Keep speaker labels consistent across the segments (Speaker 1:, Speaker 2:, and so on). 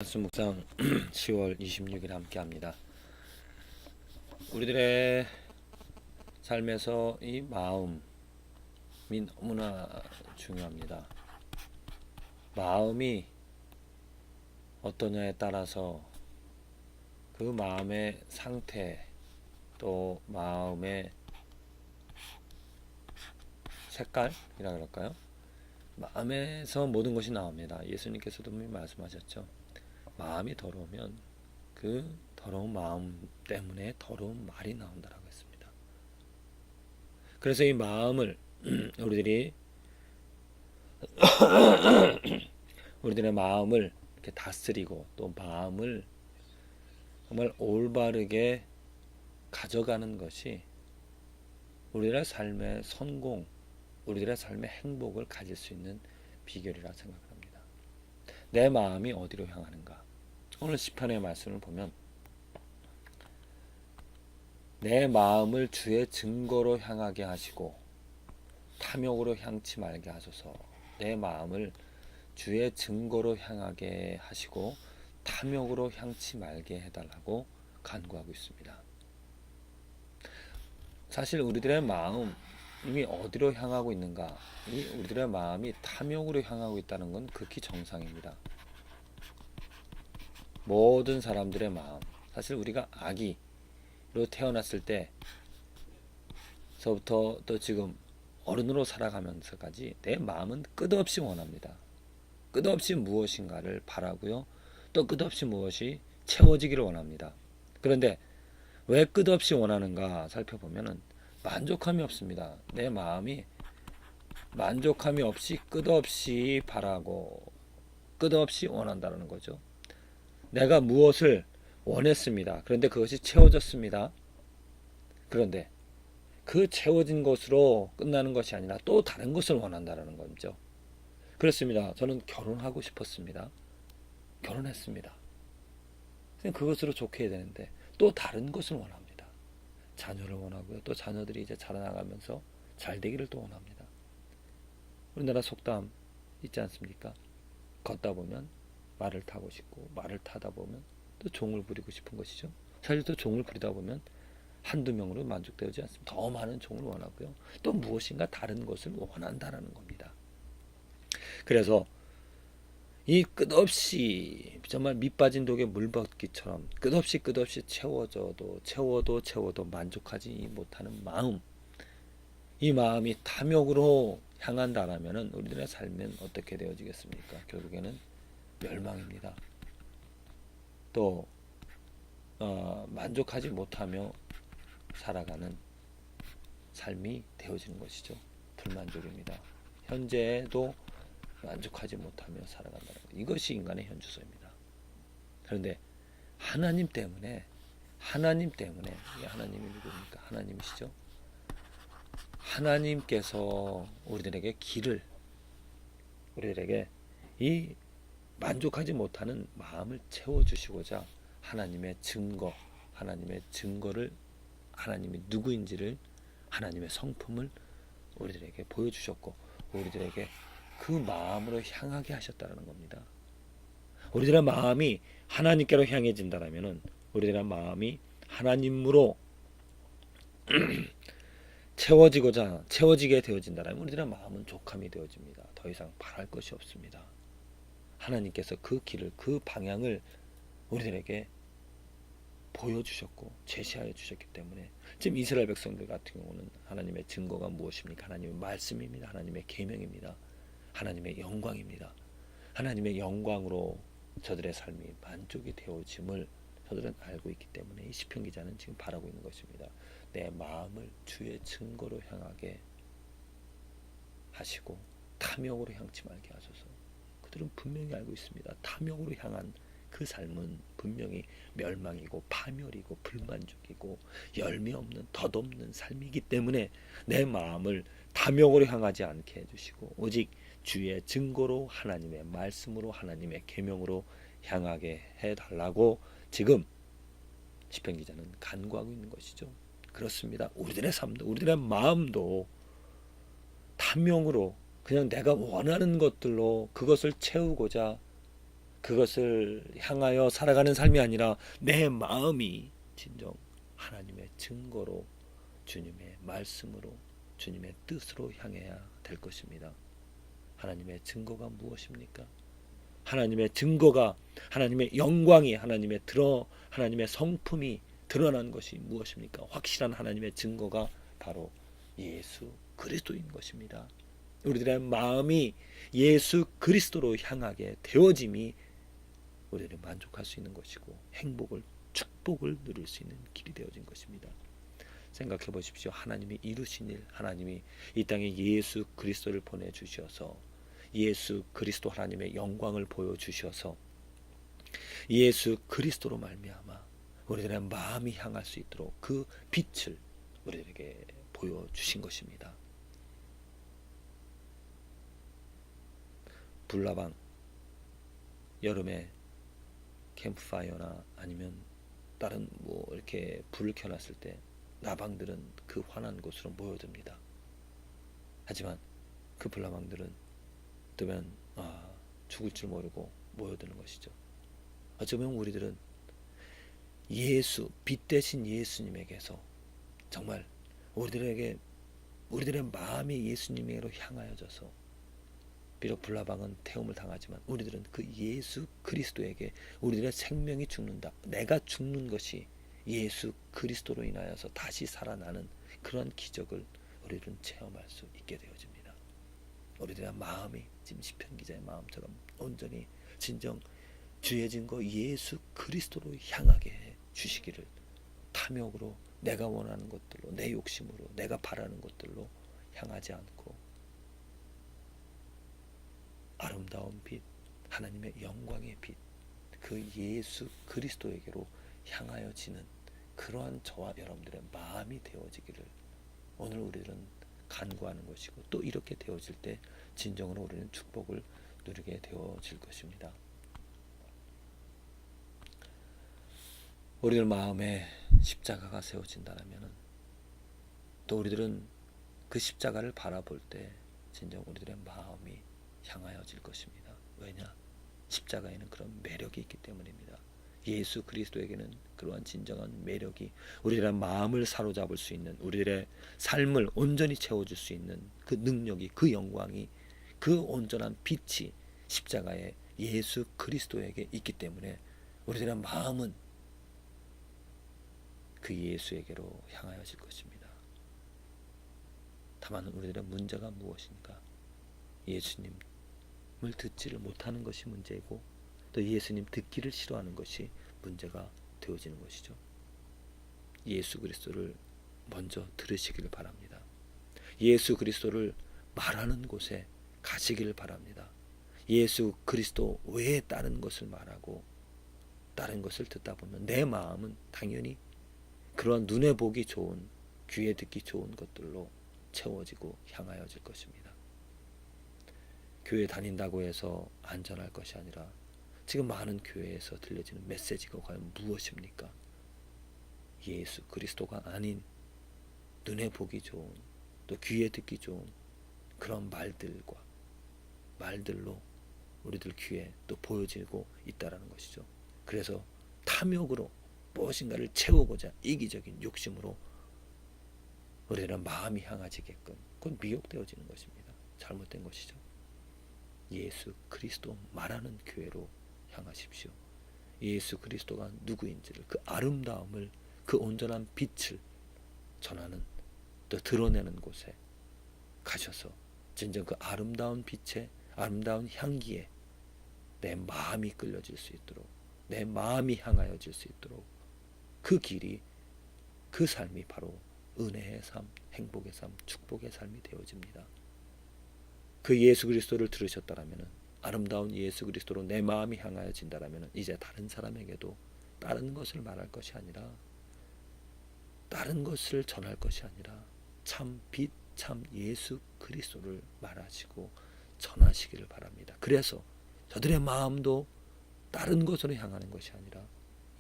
Speaker 1: 말씀 묵상 10월 26일 함께 합니다. 우리들의 삶에서 이 마음이 너무나 중요합니다. 마음이 어떠냐에 따라서 그 마음의 상태, 또 마음의 색깔이라 그럴까요? 마음에서 모든 것이 나옵니다. 예수님께서도 말씀하셨죠. 마음이 더러우면 그 더러운 마음 때문에 더러운 말이 나온다라고 했습니다. 그래서 이 마음을 우리들의 마음을 이렇게 다스리고 또 마음을 정말 올바르게 가져가는 것이 우리들의 삶의 성공, 우리들의 삶의 행복을 가질 수 있는 비결이라 생각합니다. 내 마음이 어디로 향하는가? 오늘 시편의 말씀을 보면 내 마음을 주의 증거로 향하게 하시고 탐욕으로 향치 말게 하소서. 내 마음을 주의 증거로 향하게 하시고 탐욕으로 향치 말게 해달라고 간구하고 있습니다. 사실 우리들의 마음이 어디로 향하고 있는가? 우리들의 마음이 탐욕으로 향하고 있다는 건 극히 정상입니다. 모든 사람들의 마음, 사실 우리가 아기로 태어났을 때서부터 또 지금 어른으로 살아가면서까지 내 마음은 끝없이 원합니다. 끝없이 무엇인가를 바라고요. 또 끝없이 무엇이 채워지기를 원합니다. 그런데 왜 끝없이 원하는가 살펴보면 만족함이 없습니다. 내 마음이 만족함이 없이 끝없이 바라고 끝없이 원한다는 거죠. 내가 무엇을 원했습니다. 그런데 그것이 채워졌습니다. 그런데 그 채워진 것으로 끝나는 것이 아니라 또 다른 것을 원한다는 거죠. 그렇습니다. 저는 결혼하고 싶었습니다. 결혼했습니다. 그것으로 좋게 해야 되는데 또 다른 것을 원합니다. 자녀를 원하고요. 또 자녀들이 이제 자라나가면서 잘 되기를 또 원합니다. 우리나라 속담 있지 않습니까? 걷다 보면 말을 타고 싶고 말을 타다 보면 또 종을 부리고 싶은 것이죠. 사실 또 종을 부리다 보면 한두 명으로 만족되지 않습니다. 더 많은 종을 원하고요. 또 무엇인가 다른 것을 원한다라는 겁니다. 그래서 이 끝없이 정말 밑 빠진 독에 물 붓기처럼 끝없이 채워도 만족하지 못하는 마음, 이 마음이 탐욕으로 향한다라면 우리들의 삶은 어떻게 되어지겠습니까? 결국에는 멸망입니다. 또 만족하지 못하며 살아가는 삶이 되어지는 것이죠. 불만족입니다. 현재에도 만족하지 못하며 살아간다는 것. 이것이 인간의 현주소입니다. 그런데 하나님 때문에 하나님이 누구입니까? 하나님이시죠. 하나님께서 우리들에게 우리들에게 이 만족하지 못하는 마음을 채워주시고자 하나님의 증거를 하나님이 누구인지를 하나님의 성품을 우리들에게 보여주셨고 우리들에게 그 마음으로 향하게 하셨다는 겁니다. 우리들의 마음이 하나님께로 향해진다면 우리들의 마음이 하나님으로 채워지게 되어진다면 우리들의 마음은 족함이 되어집니다. 더 이상 바랄 것이 없습니다. 하나님께서 그 길을, 그 방향을 우리들에게 보여주셨고 제시하여 주셨기 때문에 지금 이스라엘 백성들 같은 경우는 하나님의 증거가 무엇입니까? 하나님의 말씀입니다. 하나님의 계명입니다. 하나님의 영광입니다. 하나님의 영광으로 저들의 삶이 만족이 되어짐을 저들은 알고 있기 때문에 이 시편 기자는 지금 바라고 있는 것입니다. 내 마음을 주의 증거로 향하게 하시고 탐욕으로 향치 말게 하소서. 그들은 분명히 알고 있습니다. 탐욕으로 향한 그 삶은 분명히 멸망이고 파멸이고 불만족이고 열매 없는 덧없는 삶이기 때문에 내 마음을 탐욕으로 향하지 않게 해주시고 오직 주의 증거로 하나님의 말씀으로 하나님의 계명으로 향하게 해달라고 지금 시편 기자는 간구하고 있는 것이죠. 그렇습니다. 우리들의 삶도 우리들의 마음도 탐욕으로 그냥 내가 원하는 것들로 그것을 채우고자 그것을 향하여 살아가는 삶이 아니라 내 마음이 진정 하나님의 증거로, 주님의 말씀으로, 주님의 뜻으로 향해야 될 것입니다. 하나님의 증거가 무엇입니까? 하나님의 증거가, 하나님의 영광이, 하나님의 성품이 드러난 것이 무엇입니까? 확실한 하나님의 증거가 바로 예수 그리스도인 것입니다. 우리들의 마음이 예수 그리스도로 향하게 되어짐이 우리들이 만족할 수 있는 것이고 행복을, 축복을 누릴 수 있는 길이 되어진 것입니다. 생각해 보십시오. 하나님이 이루신 일, 하나님이 이 땅에 예수 그리스도를 보내주셔서 예수 그리스도 하나님의 영광을 보여주셔서 예수 그리스도로 말미암아 우리들의 마음이 향할 수 있도록 그 빛을 우리들에게 보여주신 것입니다. 불나방, 여름에 캠프파이어나 아니면 다른 이렇게 불을 켜놨을 때 나방들은 그 환한 곳으로 모여듭니다. 하지만 그 불나방들은 뜨면 죽을 줄 모르고 모여드는 것이죠. 어쩌면 우리들은 빛 대신 예수님에게서 정말 우리들의 마음이 예수님에게로 향하여져서 비록 불나방은 태움을 당하지만 우리들은 그 예수 그리스도에게 우리들의 생명이 죽는다. 내가 죽는 것이 예수 그리스도로 인하여서 다시 살아나는 그런 기적을 우리들은 체험할 수 있게 되어집니다. 우리들의 마음이 지금 시편 기자의 마음처럼 온전히 진정 주의 증거 예수 그리스도로 향하게 해 주시기를, 탐욕으로 내가 원하는 것들로, 내 욕심으로, 내가 바라는 것들로 향하지 않고 아름다운 빛, 하나님의 영광의 빛, 그 예수 그리스도에게로 향하여지는 그러한 저와 여러분들의 마음이 되어지기를 오늘 우리들은 간구하는 것이고, 또 이렇게 되어질 때 진정으로 우리는 축복을 누리게 되어질 것입니다. 우리들 마음에 십자가가 세워진다면 또 우리들은 그 십자가를 바라볼 때 진정 우리들의 마음이 향하여질 것입니다. 왜냐? 십자가에는 그런 매력이 있기 때문입니다. 예수 그리스도에게는 그러한 진정한 매력이, 우리들의 마음을 사로잡을 수 있는, 우리들의 삶을 온전히 채워줄 수 있는 그 능력이, 그 영광이, 그 온전한 빛이 십자가에 예수 그리스도에게 있기 때문에 우리들의 마음은 그 예수에게로 향하여질 것입니다. 다만 우리들의 문제가 무엇인가? 예수님을 듣지를 못하는 것이 문제이고, 또 예수님 듣기를 싫어하는 것이 문제가 되어지는 것이죠. 예수 그리스도를 먼저 들으시기를 바랍니다. 예수 그리스도를 말하는 곳에 가시기를 바랍니다. 예수 그리스도 외에 다른 것을 말하고 다른 것을 듣다 보면 내 마음은 당연히 그러한 눈에 보기 좋은, 귀에 듣기 좋은 것들로 채워지고 향하여질 것입니다. 교회 다닌다고 해서 안전할 것이 아니라 지금 많은 교회에서 들려지는 메시지가 과연 무엇입니까? 예수 그리스도가 아닌 눈에 보기 좋은, 또 귀에 듣기 좋은 그런 말들로 우리들 귀에 또 보여지고 있다라는 것이죠. 그래서 탐욕으로 무엇인가를 채우고자 이기적인 욕심으로 우리들의 마음이 향해지게끔, 그건 미혹되어지는 것입니다. 잘못된 것이죠. 예수 그리스도 말하는 교회로 향하십시오. 예수 그리스도가 누구인지를, 그 아름다움을, 그 온전한 빛을 전하는, 또 드러내는 곳에 가셔서 진정 그 아름다운 빛에, 아름다운 향기에 내 마음이 끌려질 수 있도록, 내 마음이 향하여질 수 있도록, 그 길이, 그 삶이 바로 은혜의 삶, 행복의 삶, 축복의 삶이 되어집니다. 그 예수 그리스도를 들으셨다라면, 아름다운 예수 그리스도로 내 마음이 향하여진다라면 이제 다른 사람에게도 다른 것을 말할 것이 아니라, 다른 것을 전할 것이 아니라 참 빛, 참 예수 그리스도를 말하시고 전하시기를 바랍니다. 그래서 저들의 마음도 다른 것으로 향하는 것이 아니라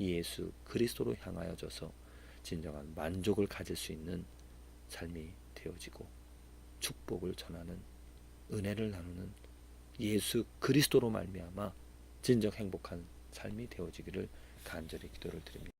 Speaker 1: 예수 그리스도로 향하여져서 진정한 만족을 가질 수 있는 삶이 되어지고, 축복을 전하는, 은혜를 나누는 예수 그리스도로 말미암아 진정 행복한 삶이 되어지기를 간절히 기도를 드립니다.